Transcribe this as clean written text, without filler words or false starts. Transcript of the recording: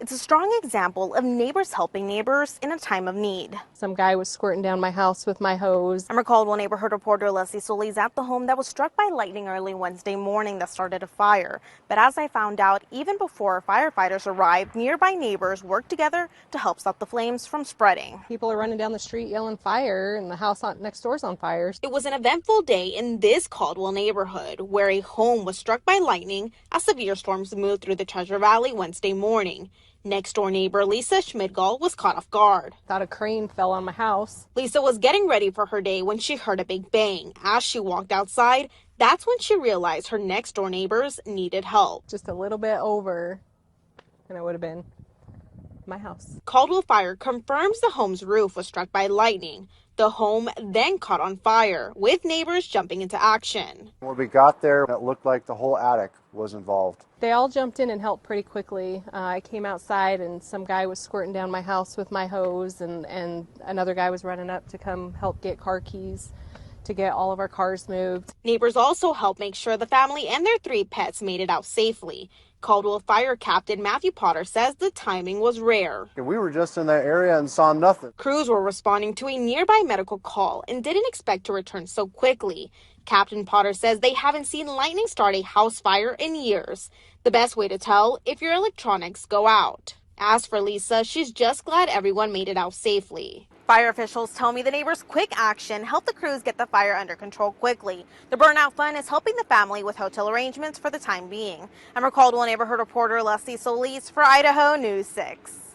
It's a strong example of neighbors helping neighbors in a time of need. Some guy was squirting down my house with my hose. I'm Caldwell neighborhood reporter Leslie Solis at the home that was struck by lightning early Wednesday morning that started a fire. But as I found out, even before firefighters arrived, nearby neighbors worked together to help stop the flames from spreading. People are running down the street yelling fire, and the house next door's on fire. It was an eventful day in this Caldwell neighborhood where a home was struck by lightning as severe storms moved through the Treasure Valley Wednesday morning. Next door neighbor Lisa Schmidgall was caught off guard. Thought a crane fell on my house. Lisa was getting ready for her day when she heard a big bang. As she walked outside, that's when she realized her next door neighbors needed help. Just a little bit over, and it would have been my house. Caldwell Fire confirms the home's roof was struck by lightning. The home then caught on fire, with neighbors jumping into action. When we got there, it looked like the whole attic was involved. They all jumped in and helped pretty quickly. I came outside and some guy was squirting down my house with my hose, and another guy was running up to come help get car keys to get all of our cars moved. Neighbors also helped make sure the family and their 3 pets made it out safely. Caldwell Fire Captain Matthew Potter says the timing was rare. We were just in that area and saw nothing. Crews were responding to a nearby medical call and didn't expect to return so quickly. Captain Potter says they haven't seen lightning start a house fire in years. The best way to tell if your electronics go out. As for Lisa, she's just glad everyone made it out safely. Fire officials tell me the neighbors' quick action helped the crews get the fire under control quickly. The Burnout Fund is helping the family with hotel arrangements for the time being. I'm Caldwell neighborhood reporter Leslie Solis for Idaho News 6.